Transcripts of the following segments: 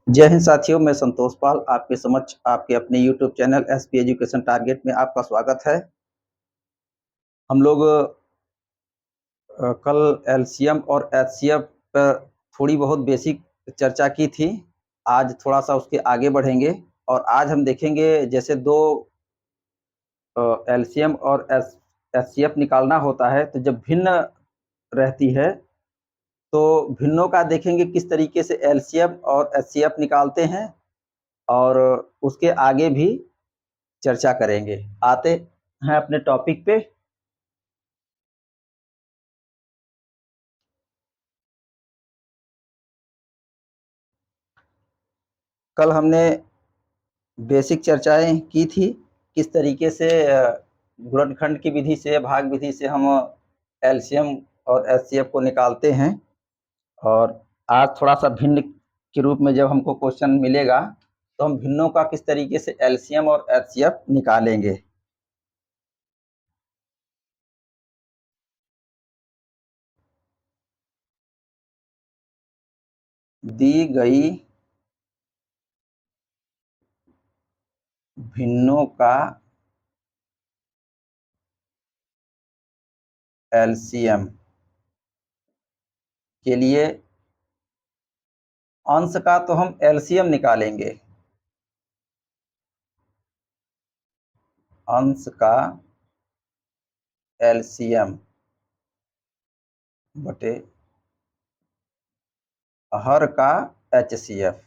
जय हिंद साथियों, मैं संतोष पाल आपके समक्ष आपके अपने YouTube channel SP education target में आपका स्वागत है। हम लोग कल एलसीएम और एचसीएफ पर थोड़ी बहुत बेसिक चर्चा की थी। आज थोड़ा सा उसके आगे बढ़ेंगे और आज हम देखेंगे जैसे दो एलसीएम और एचसीएफ निकालना होता है तो जब भिन्न रहती है तो भिन्नों का देखेंगे किस तरीके से एलसीएम और एचसीएफ निकालते हैं और उसके आगे भी चर्चा करेंगे। आते हैं अपने टॉपिक पे। कल हमने बेसिक चर्चाएं की थी किस तरीके से गुणनखंड की विधि से भाग विधि से हम एलसीएम और एचसीएफ को निकालते हैं और आज थोड़ा सा भिन्न के रूप में जब हमको क्वेश्चन मिलेगा तो हम भिन्नों का किस तरीके से एलसीएम और एचसीएफ निकालेंगे। दी गई भिन्नों का एलसीएम के लिए अंश का तो हम एलसीएम निकालेंगे, अंश का एलसीएम बटे हर का एचसीएफ।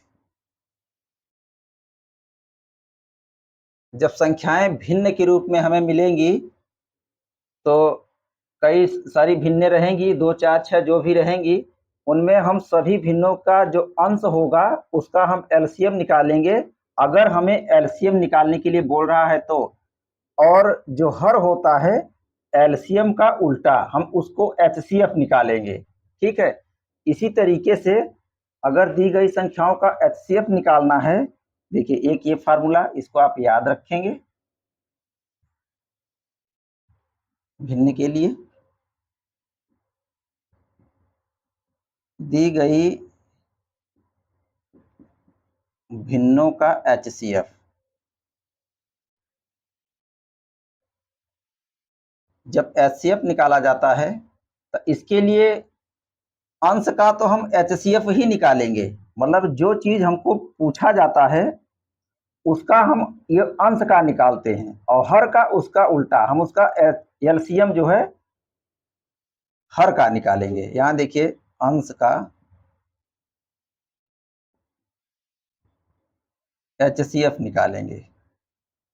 जब संख्याएं भिन्न के रूप में हमें मिलेंगी तो कई सारी भिन्नें रहेंगी, 2 4 6 जो भी रहेंगी, उनमें हम सभी भिन्नों का जो अंश होगा उसका हम एलसीएम निकालेंगे अगर हमें एलसीएम निकालने के लिए बोल रहा है तो। और जो हर होता है एलसीएम का उल्टा हम उसको एचसीएफ निकालेंगे। ठीक है, इसी तरीके से अगर दी गई संख्याओं का एचसीएफ निकालना है, देखिए एक ये फार्मूला, इसको आप याद रखेंगे भिन्न के लिए। दी गई भिन्नों का एचसीएफ, जब एचसीएफ निकाला जाता है तो इसके लिए अंश का तो हम एचसीएफ ही निकालेंगे, मतलब जो चीज हमको पूछा जाता है उसका हम ये अंश का निकालते हैं और हर का उसका उल्टा हम उसका एलसीएम जो है हर का निकालेंगे। यहां देखिए अंश का एचसीएफ निकालेंगे,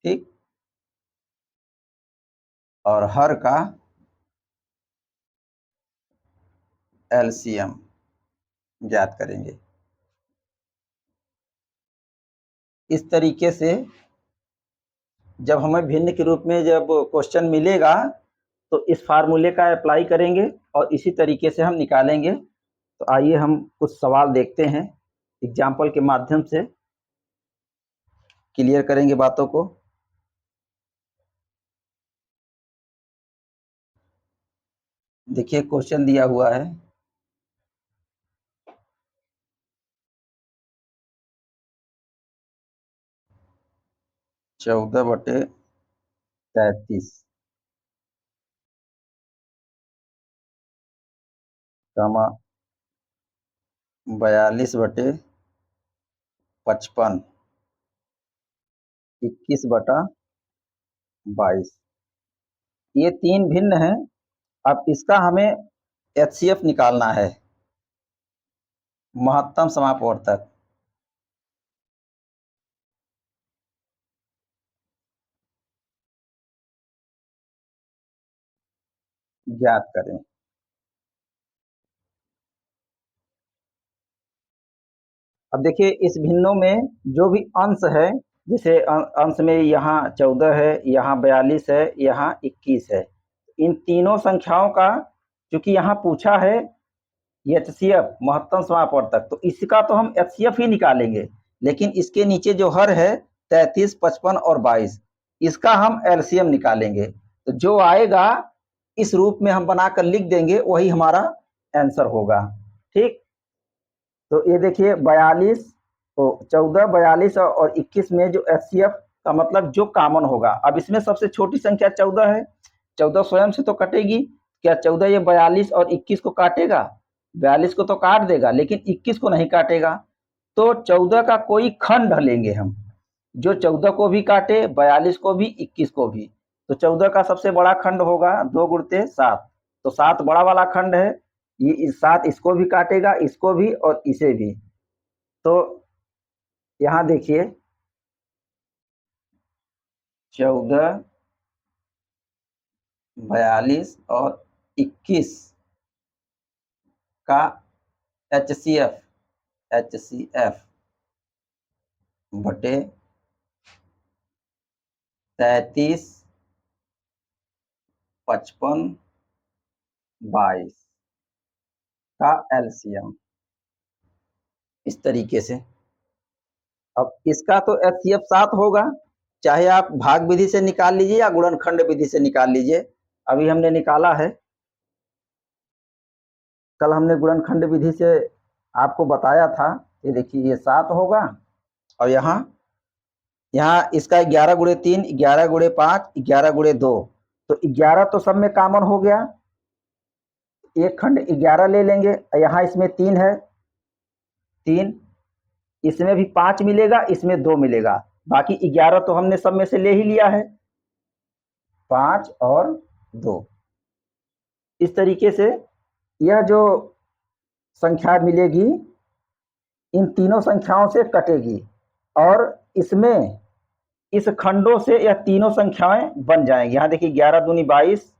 ठीक, और हर का एलसीएम ज्ञात करेंगे। इस तरीके से जब हमें भिन्न के रूप में जब क्वेश्चन मिलेगा तो इस फार्मूले का अप्लाई करेंगे और इसी तरीके से हम निकालेंगे। तो आइए हम कुछ सवाल देखते हैं, एग्जाम्पल के माध्यम से क्लियर करेंगे बातों को। देखिए क्वेश्चन दिया हुआ है 14/33 कमा 42/55 21/22। ये तीन भिन्न हैं। अब इसका हमें एचसीएफ निकालना है, महत्तम समापवर्तक। ज्ञात करें। अब देखिए इस भिन्नों में जो भी अंश है, जैसे अंश में यहाँ 14 है, यहाँ 42 है, यहाँ 21 है, इन तीनों संख्याओं का चूंकि यहाँ पूछा है एचसीएफ महत्तम समापवर्तक, तो इसका तो हम एचसीएफ ही निकालेंगे, लेकिन इसके नीचे जो हर है 33, 55 और 22, इसका हम एलसीएम निकालेंगे। तो जो आएगा इस रूप में हम बनाकर लिख देंगे, वही हमारा आंसर होगा। ठीक, तो ये देखिए 42 तो 14, 42 और 21 में जो एचसीएफ का मतलब जो कॉमन होगा। अब इसमें सबसे छोटी संख्या 14 है, 14 स्वयं से तो कटेगी। क्या 14 ये 42 और 21 को काटेगा? 42 को तो काट देगा, लेकिन 21 को नहीं काटेगा। तो 14 का कोई खंड लेंगे हम, जो 14 को भी काटे, 42 को भी, 21 को भी। तो 14 का सबसे बड़ा खंड होगा 2 गुणते 7, तो 7 बड़ा वाला खंड है। ये 7 इसको भी काटेगा, इसको भी और इसे भी। तो यहाँ देखिए 14, 42 और 21 का एचसीएफ, एचसीएफ बटे 33, 55, 22 का एलसीएम इस तरीके से। अब इसका तो एचसीएफ 7 होगा, चाहे आप भाग विधि से निकाल लीजिए या गुणनखंड विधि से निकाल लीजिए। अभी हमने निकाला है, कल हमने गुणनखंड विधि से आपको बताया था। ये देखिए ये 7 होगा, और यहाँ इसका 11 गुणे 3, 11 गुणे 5, 11 गुणे 2, तो 11 तो सब में कॉमन हो गया, एक खंड 11 ले लेंगे। यहाँ इसमें 3 है, 3, इसमें भी 5 मिलेगा, इसमें 2 मिलेगा, बाकी 11 तो हमने सब में से ले ही लिया है, 5 और 2। इस तरीके से यह जो संख्या मिलेगी इन तीनों संख्याओं से कटेगी, और इसमें इस खंडों से यह तीनों संख्याएं बन जाएंगी। यहाँ देखिए 11 दूनी 22,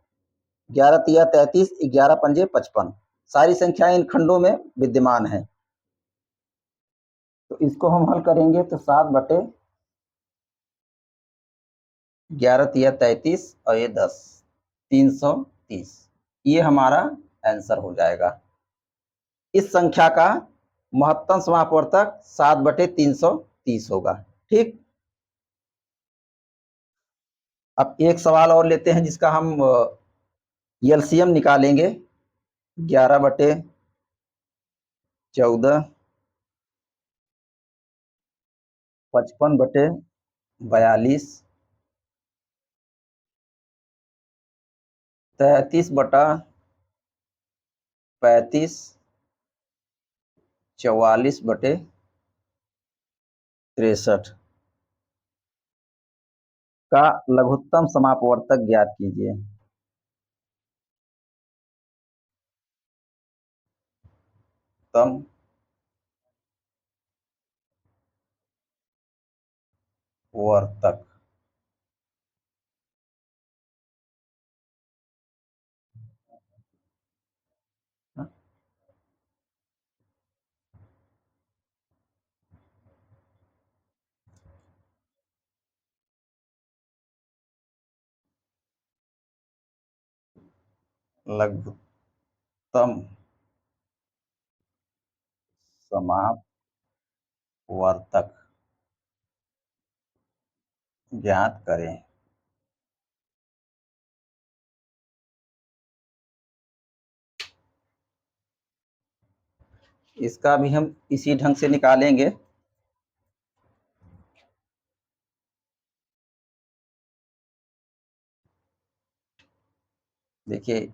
11 तिया 33, 11 पंजे 55, सारी संख्याएं इन खंडों में विद्यमान है। तो इसको हम हल करेंगे तो 7 बटे 11 तिया 33 और ये 10, 330, ये हमारा आंसर हो जाएगा। इस संख्या का महत्तम समापवर्तक 7 बटे 330 होगा। ठीक, अब एक सवाल और लेते हैं जिसका हम एलसीएम निकालेंगे। 11 बटे 14, 55 बटे 42, 33 बटा 35, 44 बटे 63 का लघुत्तम समापवर्तक ज्ञात कीजिए। तम वर्तक, लघुत्तम समापवर्तक ज्ञात करें। इसका भी हम इसी ढंग से निकालेंगे। देखिए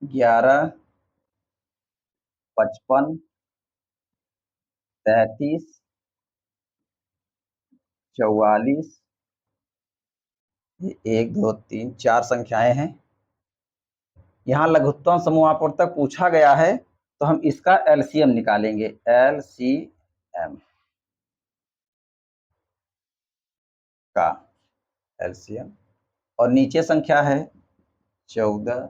11, 55, 33, 44, 1 2 3 4 संख्याएं हैं। यहाँ लघुत्तम समूहापवर्तक पूछा गया है, तो हम इसका एलसीएम निकालेंगे, एलसीएम का एलसीएम। और नीचे संख्या है 14,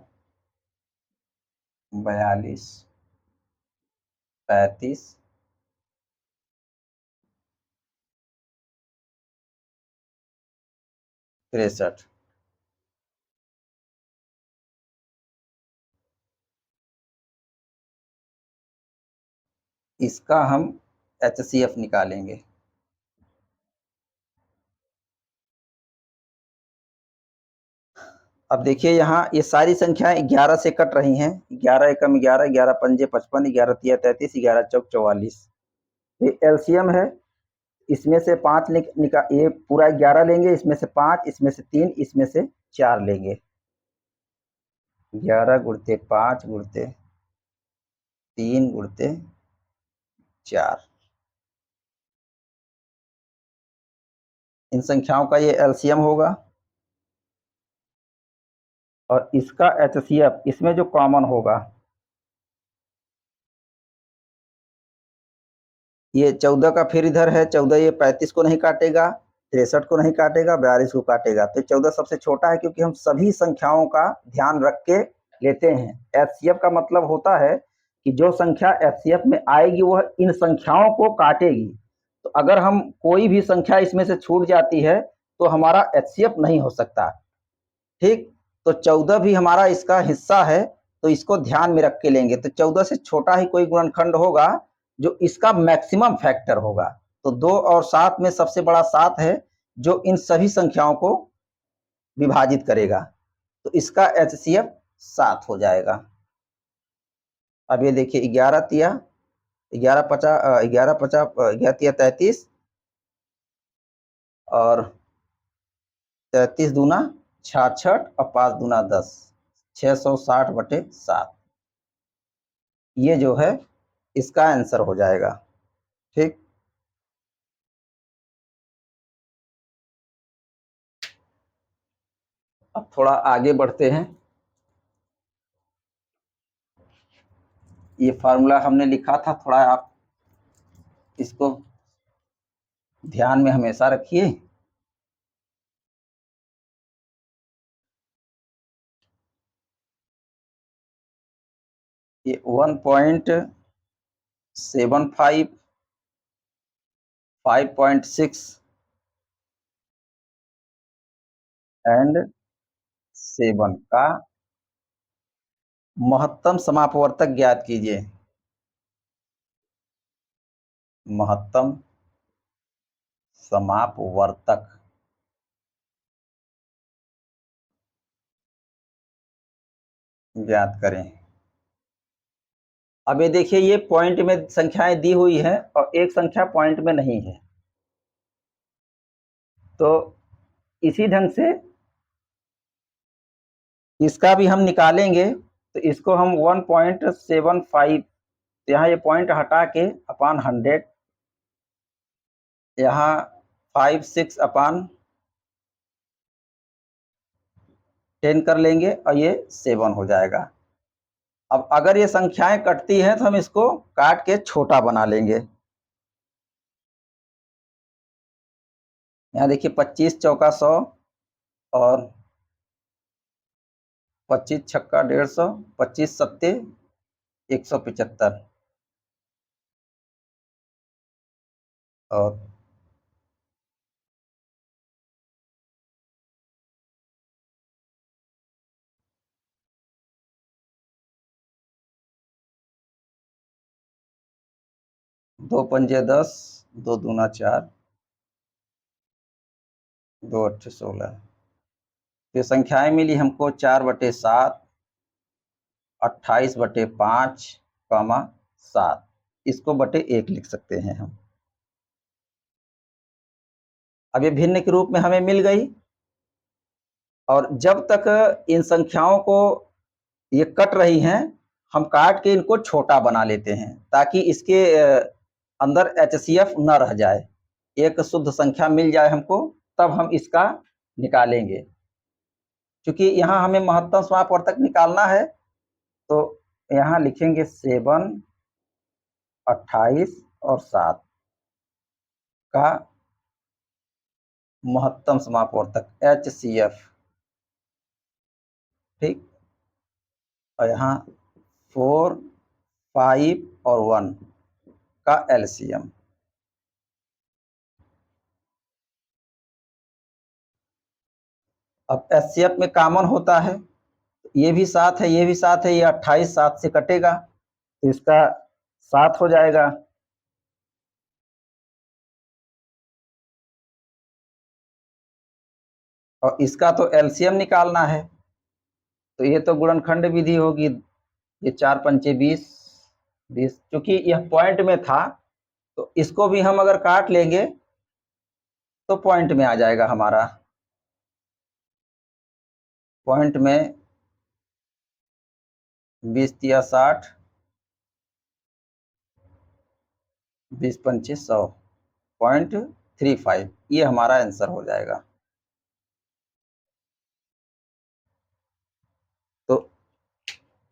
42, 35, 63। इसका हम एचसीएफ निकालेंगे। अब देखिए यहाँ ये सारी संख्याएं 11 से कट रही हैं, 11 एकम 11, 11 पंजे 55, 11 तिया 33, 11 चौक 44। ये एलसीएम है, इसमें से 5 ये पूरा 11 लेंगे, इसमें से 5, इसमें से 3, इसमें से 4 लेंगे। 11 गुणते 5 गुणते 3 गुणते 4, इन संख्याओं का ये एलसीएम होगा। और इसका एचसीएफ, इसमें जो कॉमन होगा, ये 14 का फिर इधर है 14, ये 35 को नहीं काटेगा, 63 को नहीं काटेगा, 42 को काटेगा। तो 14 सबसे छोटा है, क्योंकि हम सभी संख्याओं का ध्यान रख के लेते हैं। एचसीएफ का मतलब होता है कि जो संख्या एचसीएफ में आएगी वह इन संख्याओं को काटेगी। तो अगर हम कोई भी संख्या इसमें से छूट जाती है तो हमारा एचसीएफ नहीं हो सकता। ठीक, तो 14 भी हमारा इसका हिस्सा है, तो इसको ध्यान में रख के लेंगे। तो 14 से छोटा ही कोई गुणनखंड होगा जो इसका मैक्सिमम फैक्टर होगा। तो 2 और 7 में सबसे बड़ा 7 है, जो इन सभी संख्याओं को विभाजित करेगा। तो इसका एचसीएफ 7 हो जाएगा। अब ये देखिए 11 तिया 11 50 11 50 11 तिया 33 और 33 दूना 66 और 5 दूना 10, 660/7, ये जो है इसका आंसर हो जाएगा। ठीक, अब थोड़ा आगे बढ़ते हैं। ये फार्मूला हमने लिखा था, थोड़ा आप इसको ध्यान में हमेशा रखिए। ये 1.75, 5.6 एंड 7 का महत्तम समापवर्तक ज्ञात कीजिए। महत्तम समापवर्तक ज्ञात करें। अब ये देखिए, ये पॉइंट में संख्याएं दी हुई है और एक संख्या पॉइंट में नहीं है। तो इसी ढंग से इसका भी हम निकालेंगे। तो इसको हम 1.75, यहाँ ये पॉइंट हटा के अपान 100, यहाँ 5/6/10 कर लेंगे और ये 7 हो जाएगा। अब अगर ये संख्याएं कटती हैं तो हम इसको काट के छोटा बना लेंगे। यहाँ देखिए 25 चौका 100 और 25 छक्का 150, 25 सत्ते 175 और 2 पंजे 10, 2 दूना 4, 2 अट्ठे 16। ये संख्याएं मिली हमको 4/7, 28/5, 7। इसको बटे 1 लिख सकते हैं हम। अब ये भिन्न के रूप में हमें मिल गई। और जब तक इन संख्याओं को ये कट रही हैं, हम काट के इनको छोटा बना लेते हैं, ताकि इसके अंदर एचसीएफ न रह जाए, एक शुद्ध संख्या मिल जाए हमको, तब हम इसका निकालेंगे। क्योंकि यहाँ हमें महत्तम समापवर्तक निकालना है, तो यहाँ लिखेंगे 7, 28 और 7 का महत्तम समापवर्तक HCF। ठीक, और यहाँ 4, 5 और 1 का LCM। अब HCF में कॉमन होता है, ये भी 7 है, ये भी 7 है, ये 28 7 से कटेगा, तो इसका 7 हो जाएगा। और इसका तो एलसीएम निकालना है, तो ये तो गुणनखंड विधि होगी। ये 4 पंचे 20, 20, क्योंकि यह पॉइंट में था तो इसको भी हम अगर काट लेंगे तो पॉइंट में आ जाएगा हमारा। पॉइंट में 20 तिया 60, 20 पंचे 100, 0.35, ये हमारा आंसर हो जाएगा। तो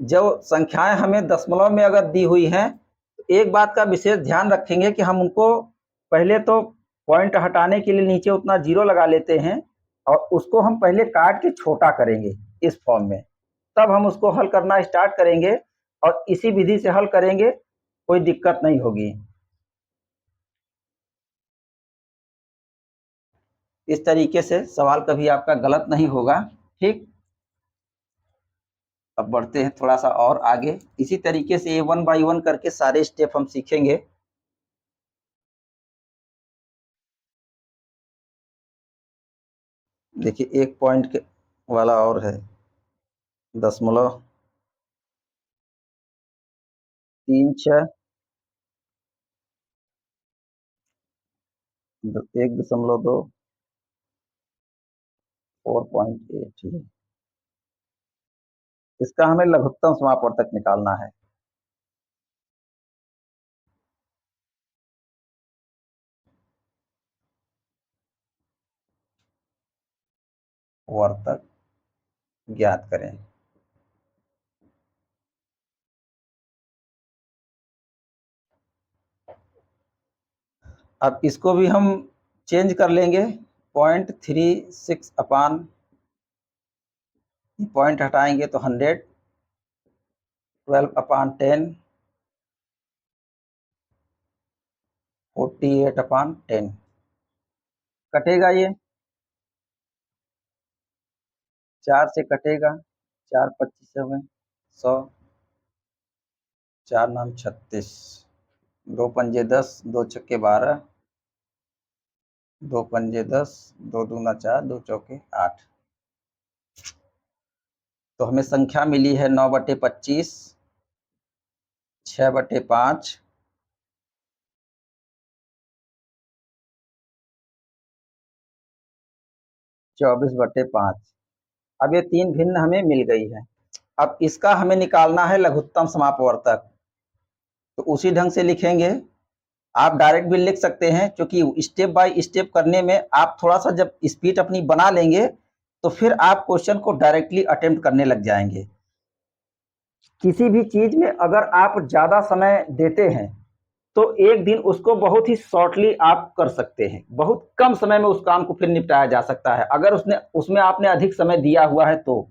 जब संख्याएं हमें दशमलव में अगर दी हुई हैं तो एक बात का विशेष ध्यान रखेंगे कि हम उनको पहले तो पॉइंट हटाने के लिए नीचे उतना जीरो लगा लेते हैं और उसको हम पहले काट के छोटा करेंगे इस फॉर्म में, तब हम उसको हल करना स्टार्ट करेंगे और इसी विधि से हल करेंगे, कोई दिक्कत नहीं होगी। इस तरीके से सवाल कभी आपका गलत नहीं होगा। ठीक, अब बढ़ते हैं थोड़ा सा और आगे। इसी तरीके से ये 1 बाई 1 करके सारे स्टेप हम सीखेंगे। देखिए एक पॉइंट के वाला और है, दशमलव 36, 1.2, 4.8। इसका हमें लघुत्तम समापवर्तक निकालना है। वर्तक ज्ञात करें। अब इसको भी हम चेंज कर लेंगे, 0.36 अपान, पॉइंट हटाएंगे तो 100, 12 अपान 10, 48 अपान 10। कटेगा ये, 4 से कटेगा, 4 25 में 100, 4 नाम 36, 2 पंजे 10, 2 छक्के 12, 2 पंजे 10, 2 दूना 4, 2 चौके 8। तो हमें संख्या मिली है 9/25, 6/5, 24/5। अब ये तीन भिन्न हमें मिल गई है। अब इसका हमें निकालना है लघुत्तम समापवर्तक। तो उसी ढंग से लिखेंगे, आप डायरेक्ट भी लिख सकते हैं, क्योंकि स्टेप बाय स्टेप करने में आप थोड़ा सा जब स्पीड अपनी बना लेंगे तो फिर आप क्वेश्चन को डायरेक्टली अटेम्प्ट करने लग जाएंगे। किसी भी चीज में अगर आप ज्यादा समय देते हैं तो एक दिन उसको बहुत ही शॉर्टली आप कर सकते हैं, बहुत कम समय में उस काम को फिर निपटाया जा सकता है। अगर उसमें आपने अधिक समय दिया हुआ है तो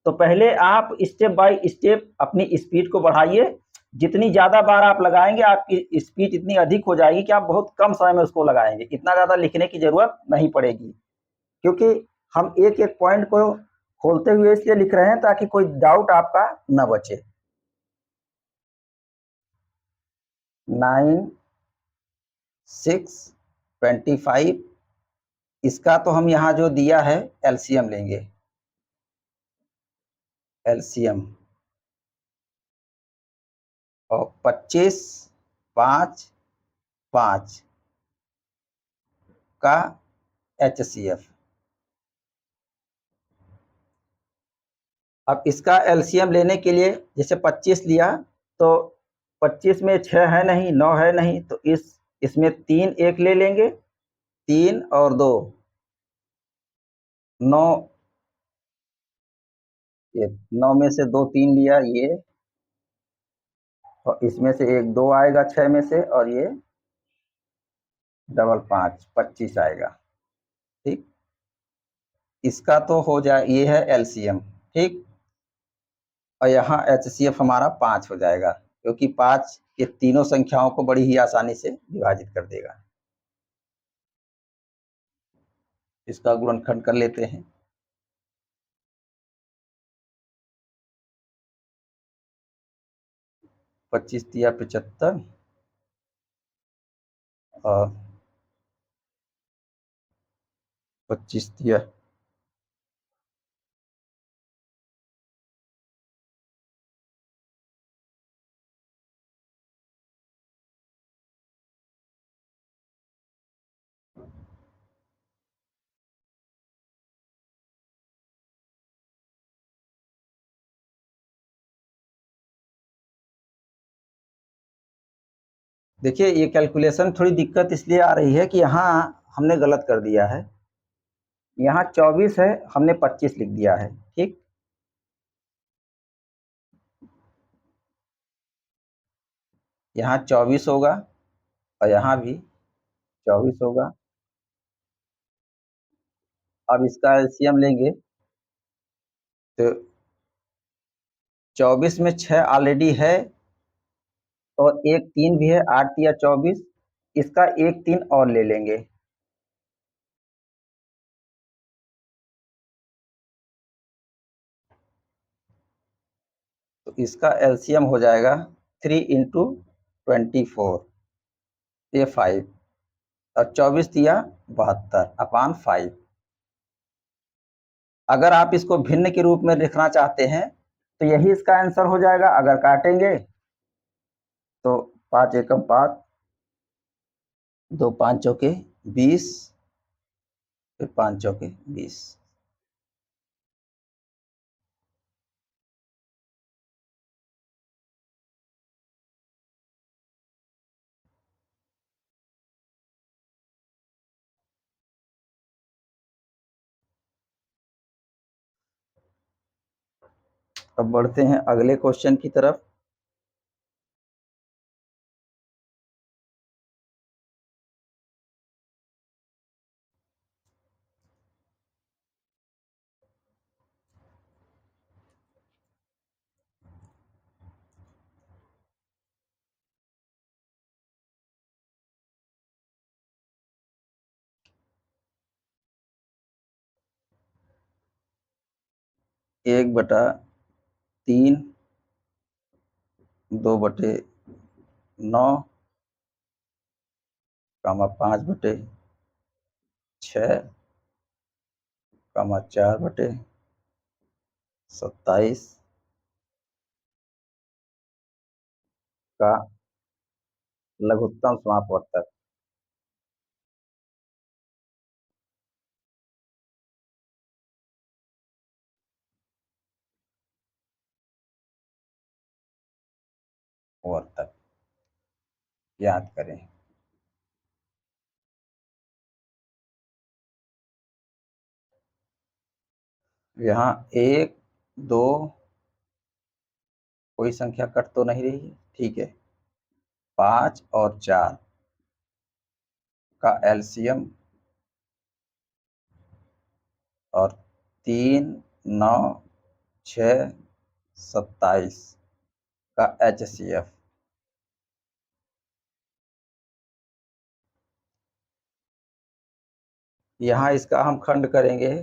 पहले आप स्टेप बाय स्टेप अपनी स्पीड को बढ़ाइए। जितनी ज्यादा बार आप लगाएंगे आपकी स्पीड इतनी अधिक हो जाएगी कि आप बहुत कम समय में उसको लगाएंगे, इतना ज्यादा लिखने की जरूरत नहीं पड़ेगी। क्योंकि हम एक एक पॉइंट को खोलते हुए इसलिए लिख रहे हैं ताकि कोई डाउट आपका न बचे। 9, 6, 25, इसका तो हम यहाँ जो दिया है एलसीएम लेंगे, एलसीएम, और 25, 5, 5 का एचसीएफ। अब इसका एलसीएम लेने के लिए जैसे 25 लिया तो 25 में 6 है नहीं, 9 है नहीं, तो इसमें 3 एक ले लेंगे, 3 और 2 9, ये 9 में से 2 3 लिया ये, और इसमें से एक 2 आएगा 6 में से, और ये डबल 5 25 आएगा। ठीक, इसका तो हो जाए, ये है एलसीएम। ठीक, और यहाँ एचसीएफ हमारा 5 हो जाएगा, क्योंकि 5 ये तीनों संख्याओं को बड़ी ही आसानी से विभाजित कर देगा। इसका गुणनखंड कर लेते हैं। 25 तिया 75 और 25 तिया देखिए ये कैलकुलेशन थोड़ी दिक्कत इसलिए आ रही है कि यहाँ हमने गलत कर दिया है। यहाँ 24 है, हमने 25 लिख दिया है। ठीक, यहाँ 24 होगा और यहाँ भी 24 होगा। अब इसका एलसीएम लेंगे तो 24 में 6 ऑलरेडी है और एक 3 भी है, 8 या 24। इसका एक 3 और ले लेंगे तो इसका एलसीएम हो जाएगा 3 इंटू 24, ये 5 और 24 दिया 72 अपान 5। अगर आप इसको भिन्न के रूप में लिखना चाहते हैं तो यही इसका आंसर हो जाएगा। अगर काटेंगे तो 5 एकम 5, 2 5 चौके 20, फिर 5 चौके 20। अब बढ़ते हैं अगले क्वेश्चन की तरफ। एक बटा 3, 2/9, 5/6, 4/27 का लघुत्तम समापवर्तक। वर्तक याद करें। यहाँ 1 2 कोई संख्या कट तो नहीं रही है, ठीक है। 5 और 4 का एलसीएम और 3 9 6 27 का एचसीएफ। यहाँ इसका हम खंड करेंगे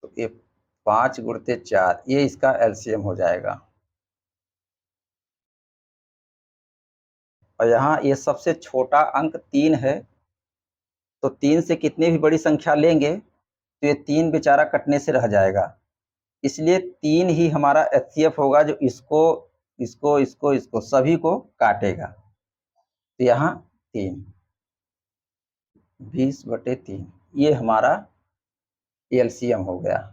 तो ये 5 गुणित 4, ये इसका एलसीएम हो जाएगा। और यहाँ ये सबसे छोटा अंक 3 है, तो 3 से कितनी भी बड़ी संख्या लेंगे तो ये 3 बेचारा कटने से रह जाएगा। इसलिए 3 ही हमारा एचसीएफ होगा, जो इसको इसको इसको इसको सभी को काटेगा। तो यहाँ 3, 20/3 ये हमारा एलसीएम हो गया।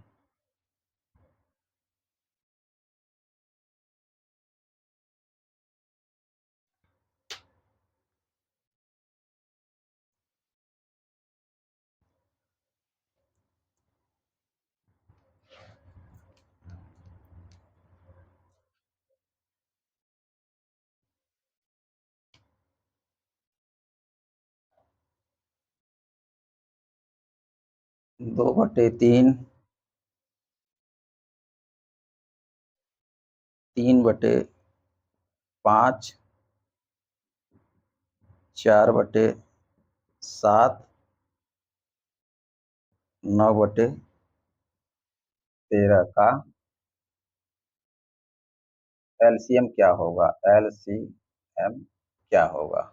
दो बटे तीन, 3/5, 4/7, 9/13 का एलसीएम क्या होगा? एलसीएम क्या होगा?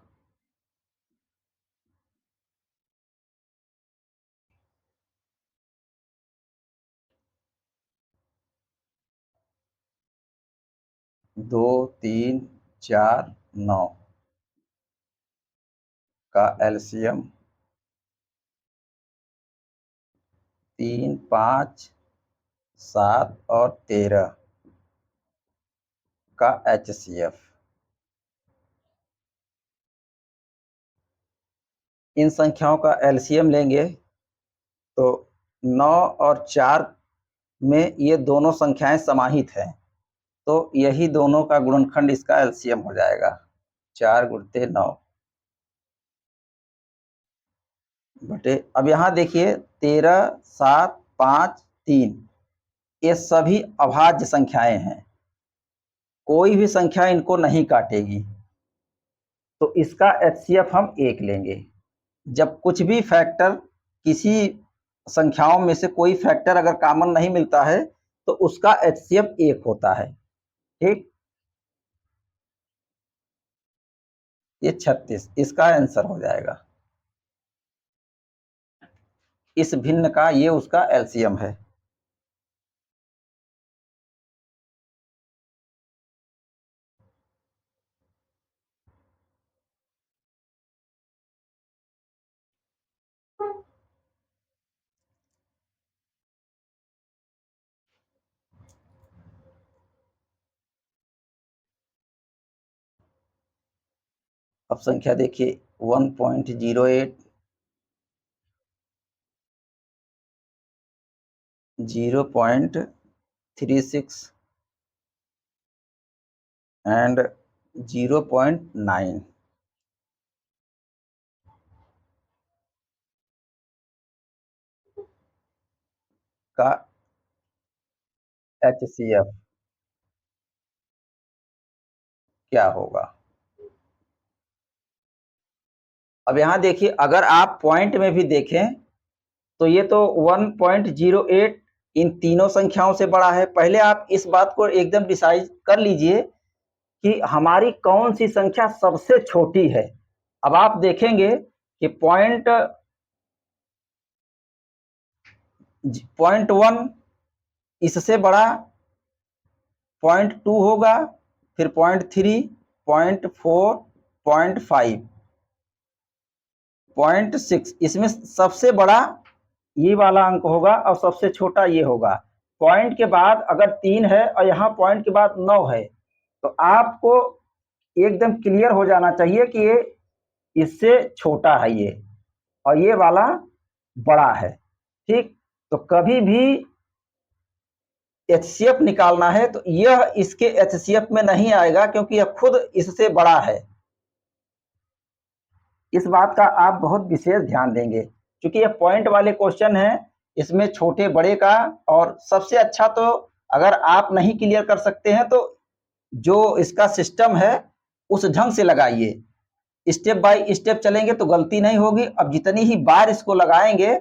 दो, 3, 4, 9 का एलसीएम 3, 5, 7 और 13 का एचसीएफ। इन संख्याओं का एलसीएम लेंगे तो 9 और 4 में ये दोनों संख्याएं समाहित हैं, तो यही दोनों का गुणनखंड इसका एलसीएम हो जाएगा। 4 गुणित 9 बटे, अब यहाँ देखिए 13, 7, 5, 3, ये सभी अभाज्य संख्याएं हैं, कोई भी संख्या इनको नहीं काटेगी, तो इसका एचसीएफ हम 1 लेंगे। जब कुछ भी फैक्टर, किसी संख्याओं में से कोई फैक्टर अगर कॉमन नहीं मिलता है तो उसका एचसीएफ 1 होता है। ठीक, ये 36 इसका आंसर हो जाएगा। इस भिन्न का ये उसका एलसीएम है। अब संख्या देखिए 1.08, 0.36 एंड 0.9 का एचसीएफ क्या होगा। अब यहाँ देखिए, अगर आप पॉइंट में भी देखें तो ये तो 1.08 इन तीनों संख्याओं से बड़ा है। पहले आप इस बात को एकदम डिसाइड कर लीजिए कि हमारी कौन सी संख्या सबसे छोटी है। अब आप देखेंगे कि पॉइंट 1 इससे बड़ा, 0.2 होगा, फिर 0.3, 0.4, 0.5, 0.6, इसमें सबसे बड़ा ये वाला अंक होगा और सबसे छोटा ये होगा। पॉइंट के बाद अगर 3 है और यहाँ पॉइंट के बाद 9 है, तो आपको एकदम क्लियर हो जाना चाहिए कि ये इससे छोटा है ये, और ये वाला बड़ा है। ठीक, तो कभी भी एचसीएफ निकालना है तो यह इसके एचसीएफ में नहीं आएगा, क्योंकि यह खुद इससे बड़ा है। इस बात का आप बहुत विशेष ध्यान देंगे, क्योंकि ये पॉइंट वाले क्वेश्चन है, इसमें छोटे बड़े का, और सबसे अच्छा तो अगर आप नहीं क्लियर कर सकते हैं तो जो इसका सिस्टम है उस ढंग से लगाइए, स्टेप बाय स्टेप चलेंगे तो गलती नहीं होगी। अब जितनी ही बार इसको लगाएंगे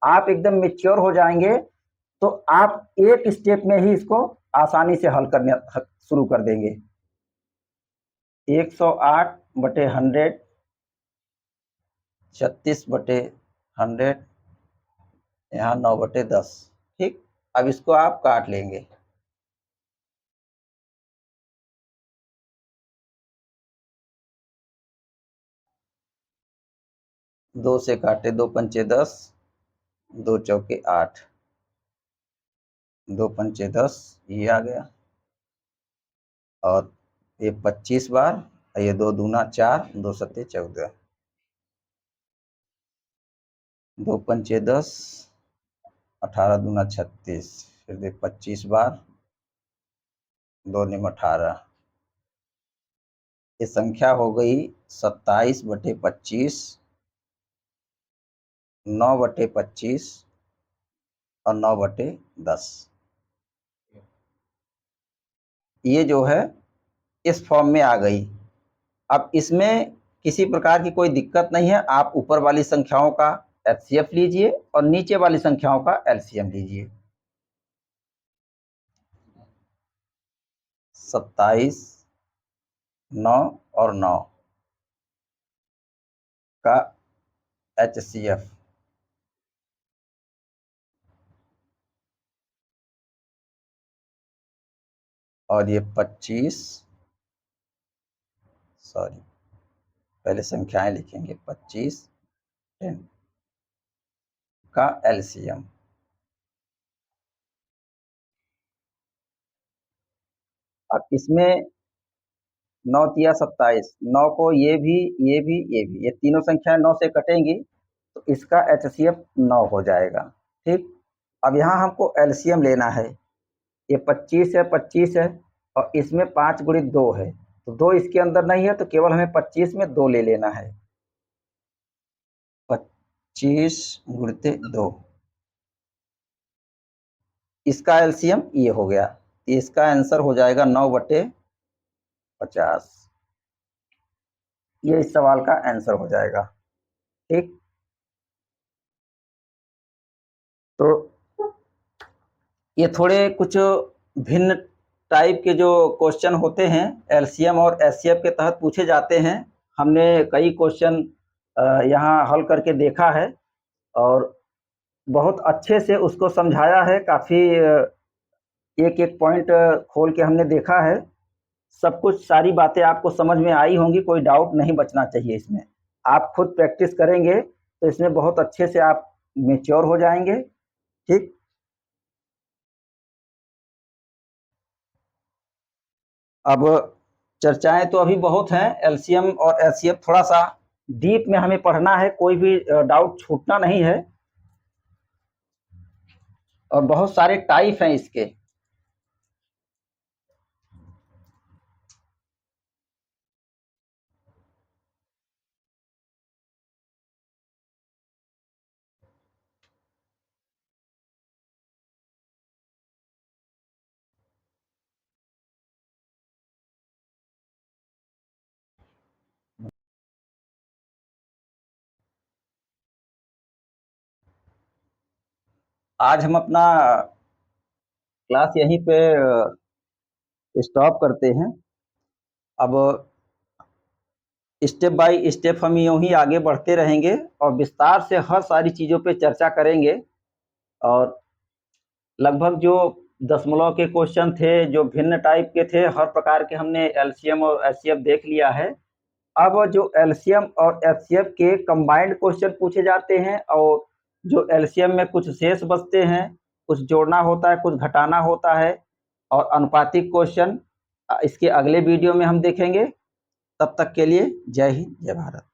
आप एकदम मेच्योर हो जाएंगे, तो आप एक स्टेप में ही इसको आसानी से हल करने शुरू कर देंगे। 108/100, 36/100, यहाँ 9/10। ठीक, अब इसको आप काट लेंगे। दो से काटे, 2 पंचे 10, 2 चौके 8, 2 पंचे 10, ये आ गया, और ये 25 बार, ये 2 दूना 4, 2 सत्ते 14, 2 पंचे 10, 18 दूना 36, फिर 25 बार, 2 निम 18, ये संख्या हो गई 27/25, 9/25 और 9/10। ये जो है इस फॉर्म में आ गई। अब इसमें किसी प्रकार की कोई दिक्कत नहीं है, आप ऊपर वाली संख्याओं का एचसीएफ लीजिए और नीचे वाली संख्याओं का एलसीएम लीजिए। 27, 9 और 9 का एचसीएफ, और ये 25, सॉरी पहले संख्याएं लिखेंगे, 25, 10 का एलसीएम। अब इसमें 9 तिया 27, 9 को ये भी, ये तीनों संख्याएं 9 से कटेंगी तो इसका एचसीएफ 9 हो जाएगा। ठीक, अब यहाँ हमको एलसीएम लेना है। ये 25 है और इसमें 5 गुणित 2 है, तो 2 इसके अंदर नहीं है तो केवल हमें 25 में 2 ले लेना है। 25 गुणित 2, इसका एलसीएम ये हो गया, इसका आंसर हो जाएगा 9/50। ये इस सवाल का आंसर हो जाएगा। ठीक, तो ये थोड़े कुछ भिन्न टाइप के जो क्वेश्चन होते हैं एलसीएम और एचसीएफ के तहत पूछे जाते हैं। हमने कई क्वेश्चन यहाँ हल करके देखा है और बहुत अच्छे से उसको समझाया है। काफ़ी एक एक पॉइंट खोल के हमने देखा है। सब कुछ सारी बातें आपको समझ में आई होंगी, कोई डाउट नहीं बचना चाहिए इसमें। आप खुद प्रैक्टिस करेंगे तो इसमें बहुत अच्छे से आप मैच्योर हो जाएंगे। ठीक, अब चर्चाएं तो अभी बहुत हैं, एलसीएम और एचसीएफ थोड़ा सा डीप में हमें पढ़ना है, कोई भी डाउट छूटना नहीं है। और बहुत सारे टाइप हैं इसके। आज हम अपना क्लास यहीं पे स्टॉप करते हैं। अब स्टेप बाय स्टेप हम यूं ही आगे बढ़ते रहेंगे और विस्तार से हर सारी चीज़ों पे चर्चा करेंगे। और लगभग जो दशमलव के क्वेश्चन थे, जो भिन्न टाइप के थे, हर प्रकार के हमने एलसीएम और एचसीएफ देख लिया है। अब जो एलसीएम और एचसीएफ के कंबाइंड क्वेश्चन पूछे जाते हैं और जो एलसीएम में कुछ शेष बचते हैं, कुछ जोड़ना होता है, कुछ घटाना होता है, और अनुपातिक क्वेश्चन इसके अगले वीडियो में हम देखेंगे। तब तक के लिए जय हिंद, जय भारत।